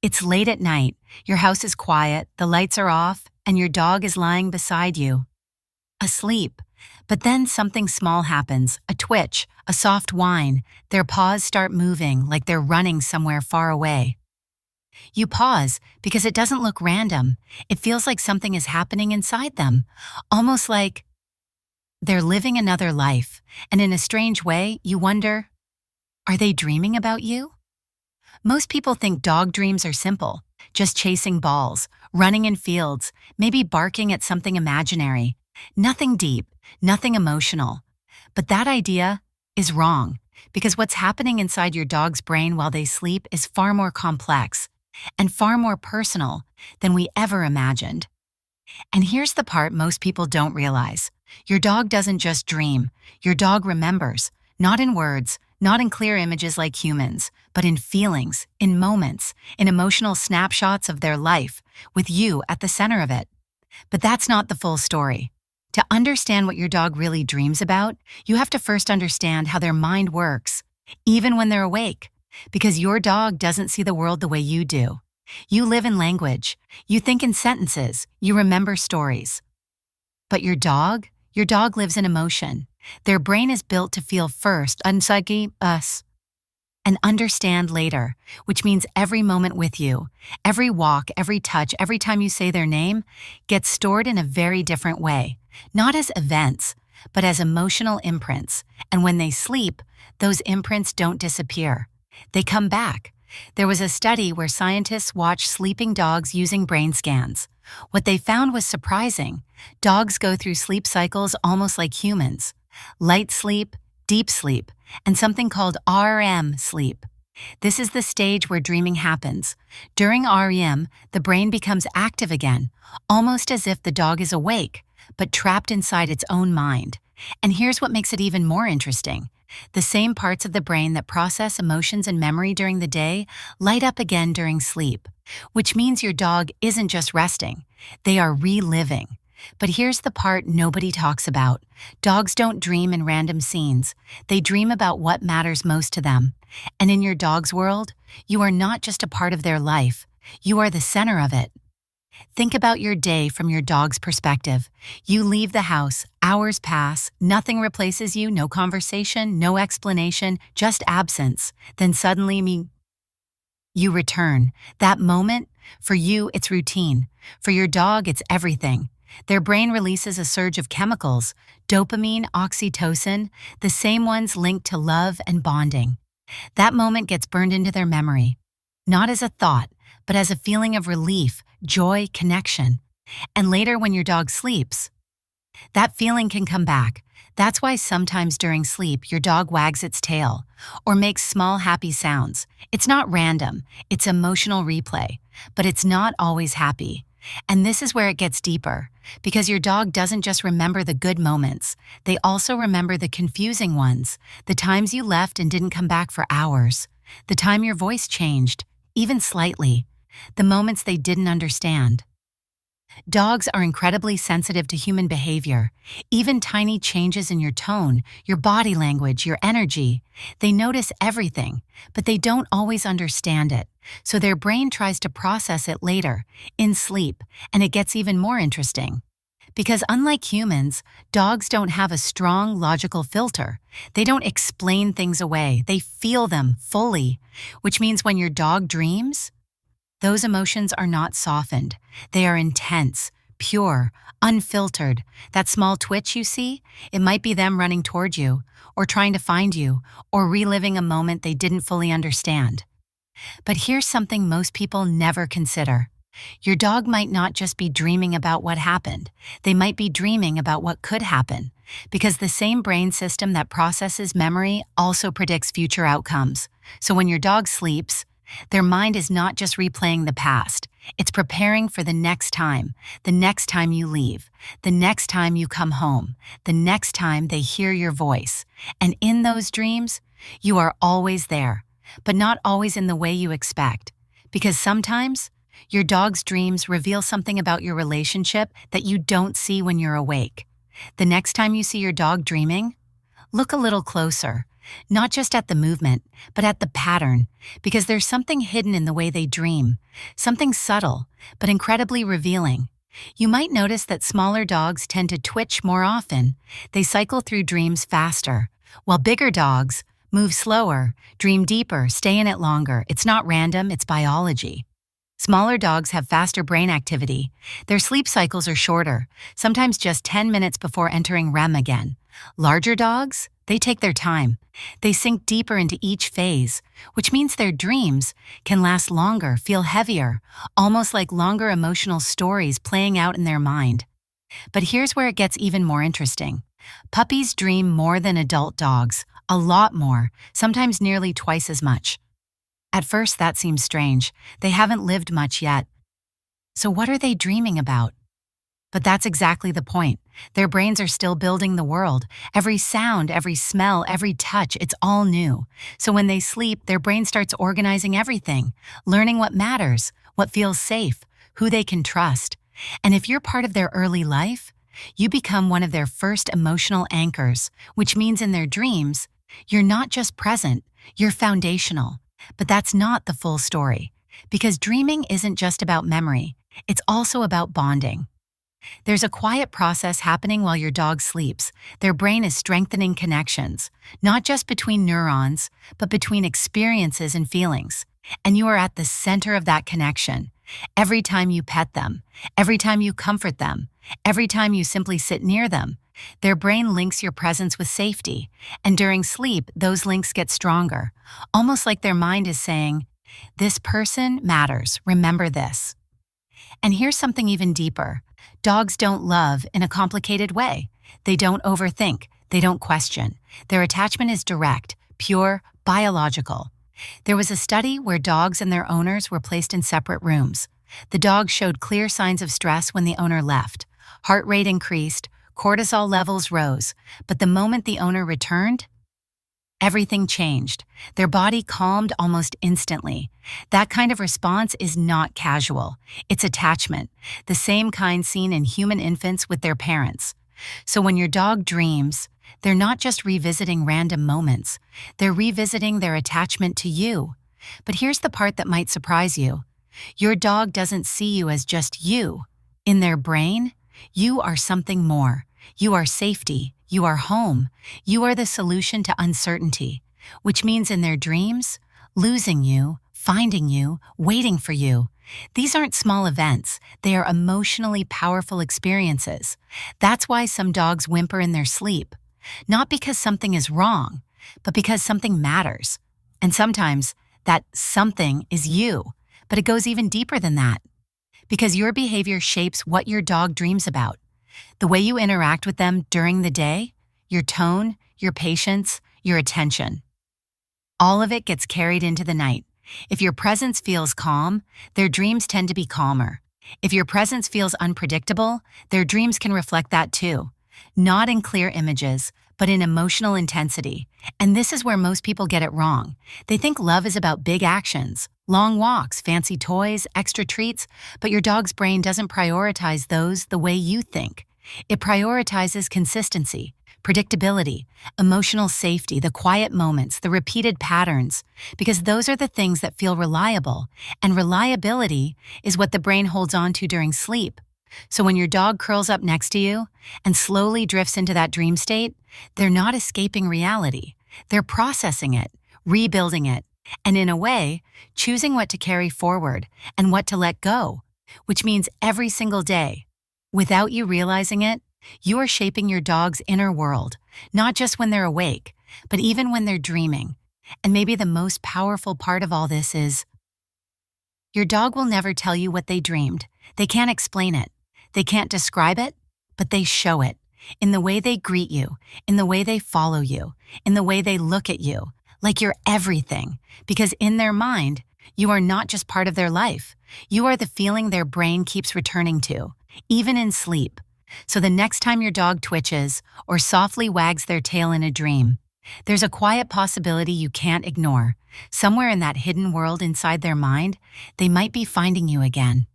It's late at night, your house is quiet, the lights are off, and your dog is lying beside you, asleep. But then something small happens, a twitch, a soft whine. Their paws start moving like they're running somewhere far away. You pause because it doesn't look random. It feels like something is happening inside them, almost like they're living another life. And in a strange way, you wonder, are they dreaming about you? Most people think dog dreams are simple, just chasing balls, running in fields, maybe barking at something imaginary. Nothing deep, nothing emotional. But that idea is wrong, because what's happening inside your dog's brain while they sleep is far more complex and far more personal than we ever imagined. And here's the part most people don't realize. Your dog doesn't just dream. Your dog remembers, not in words, not in clear images like humans, but in feelings, in moments, in emotional snapshots of their life, with you at the center of it. But that's not the full story. To understand what your dog really dreams about, you have to first understand how their mind works, even when they're awake, because your dog doesn't see the world the way you do. You live in language, you think in sentences, you remember stories. But your dog lives in emotion. Their brain is built to feel first, us, and understand later, which means every moment with you, every walk, every touch, every time you say their name, gets stored in a very different way, not as events, but as emotional imprints. And when they sleep, those imprints don't disappear. They come back. There was a study where scientists watched sleeping dogs using brain scans. What they found was surprising. Dogs go through sleep cycles almost like humans. Light sleep, deep sleep, and something called REM sleep. This is the stage where dreaming happens. During REM, the brain becomes active again, almost as if the dog is awake, but trapped inside its own mind. And here's what makes it even more interesting. The same parts of the brain that process emotions and memory during the day light up again during sleep, which means your dog isn't just resting, they are reliving. But here's the part nobody talks about. Dogs don't dream in random scenes. They dream about what matters most to them. And in your dog's world, you are not just a part of their life. You are the center of it. Think about your day from your dog's perspective. You leave the house, hours pass, nothing replaces you, no conversation, no explanation, just absence. Then suddenly, you return. That moment, for you, it's routine. For your dog, it's everything. Their brain releases a surge of chemicals, dopamine, oxytocin, the same ones linked to love and bonding. That moment gets burned into their memory, not as a thought, but as a feeling of relief, joy, connection. And later when your dog sleeps, that feeling can come back. That's why sometimes during sleep your dog wags its tail or makes small happy sounds. It's not random, it's emotional replay, but it's not always happy. And this is where it gets deeper, because your dog doesn't just remember the good moments, they also remember the confusing ones, the times you left and didn't come back for hours, the time your voice changed, even slightly, the moments they didn't understand. Dogs are incredibly sensitive to human behavior, even tiny changes in your tone, your body language, your energy. They notice everything, but they don't always understand it. So their brain tries to process it later, in sleep, and it gets even more interesting. Because unlike humans, dogs don't have a strong logical filter. They don't explain things away, they feel them fully, which means when your dog dreams, those emotions are not softened. They are intense, pure, unfiltered. That small twitch you see, it might be them running toward you, or trying to find you, or reliving a moment they didn't fully understand. But here's something most people never consider. Your dog might not just be dreaming about what happened. They might be dreaming about what could happen, because the same brain system that processes memory also predicts future outcomes. So when your dog sleeps, their mind is not just replaying the past, it's preparing for the next time you leave, the next time you come home, the next time they hear your voice. And in those dreams, you are always there, but not always in the way you expect. Because sometimes, your dog's dreams reveal something about your relationship that you don't see when you're awake. The next time you see your dog dreaming, look a little closer, not just at the movement, but at the pattern, because there's something hidden in the way they dream, something subtle, but incredibly revealing. You might notice that smaller dogs tend to twitch more often. They cycle through dreams faster, while bigger dogs move slower, dream deeper, stay in it longer. It's not random, it's biology. Smaller dogs have faster brain activity. Their sleep cycles are shorter, sometimes just 10 minutes before entering REM again. Larger dogs, they take their time. They sink deeper into each phase, which means their dreams can last longer, feel heavier, almost like longer emotional stories playing out in their mind. But here's where it gets even more interesting. Puppies dream more than adult dogs, a lot more, sometimes nearly twice as much. At first, that seems strange. They haven't lived much yet. So what are they dreaming about? But that's exactly the point. Their brains are still building the world. Every sound, every smell, every touch, it's all new. So when they sleep, their brain starts organizing everything, learning what matters, what feels safe, who they can trust. And if you're part of their early life, you become one of their first emotional anchors, which means in their dreams, you're not just present, you're foundational. But that's not the full story, because dreaming isn't just about memory, it's also about bonding. There's a quiet process happening while your dog sleeps. Their brain is strengthening connections, not just between neurons, but between experiences and feelings. And you are at the center of that connection. Every time you pet them, every time you comfort them, every time you simply sit near them, their brain links your presence with safety, and during sleep, those links get stronger, almost like their mind is saying, "This person matters, remember this." And here's something even deeper. Dogs don't love in a complicated way. They don't overthink, they don't question. Their attachment is direct, pure, biological. There was a study where dogs and their owners were placed in separate rooms. The dog showed clear signs of stress when the owner left. Heart rate increased, cortisol levels rose, but the moment the owner returned, everything changed. Their body calmed almost instantly. That kind of response is not casual. It's attachment, the same kind seen in human infants with their parents. So when your dog dreams, they're not just revisiting random moments. They're revisiting their attachment to you. But here's the part that might surprise you. Your dog doesn't see you as just you. In their brain, you are something more. You are safety. You are home. You are the solution to uncertainty, which means in their dreams, losing you, finding you, waiting for you. These aren't small events. They are emotionally powerful experiences. That's why some dogs whimper in their sleep. Not because something is wrong, but because something matters. And sometimes that something is you, but it goes even deeper than that. Because your behavior shapes what your dog dreams about. The way you interact with them during the day, your tone, your patience, your attention. All of it gets carried into the night. If your presence feels calm, their dreams tend to be calmer. If your presence feels unpredictable, their dreams can reflect that too. Not in clear images, but in emotional intensity. And this is where most people get it wrong. They think love is about big actions, long walks, fancy toys, extra treats, but your dog's brain doesn't prioritize those the way you think. It prioritizes consistency, predictability, emotional safety, the quiet moments, the repeated patterns, because those are the things that feel reliable, and reliability is what the brain holds on to during sleep. So when your dog curls up next to you and slowly drifts into that dream state, they're not escaping reality. They're processing it, rebuilding it, and in a way, choosing what to carry forward and what to let go, which means every single day. Without you realizing it, you are shaping your dog's inner world, not just when they're awake, but even when they're dreaming. And maybe the most powerful part of all this is, your dog will never tell you what they dreamed. They can't explain it. They can't describe it, but they show it. In the way they greet you, in the way they follow you, in the way they look at you, like you're everything. Because in their mind, you are not just part of their life. You are the feeling their brain keeps returning to, even in sleep. So the next time your dog twitches or softly wags their tail in a dream, there's a quiet possibility you can't ignore. Somewhere in that hidden world inside their mind, they might be finding you again.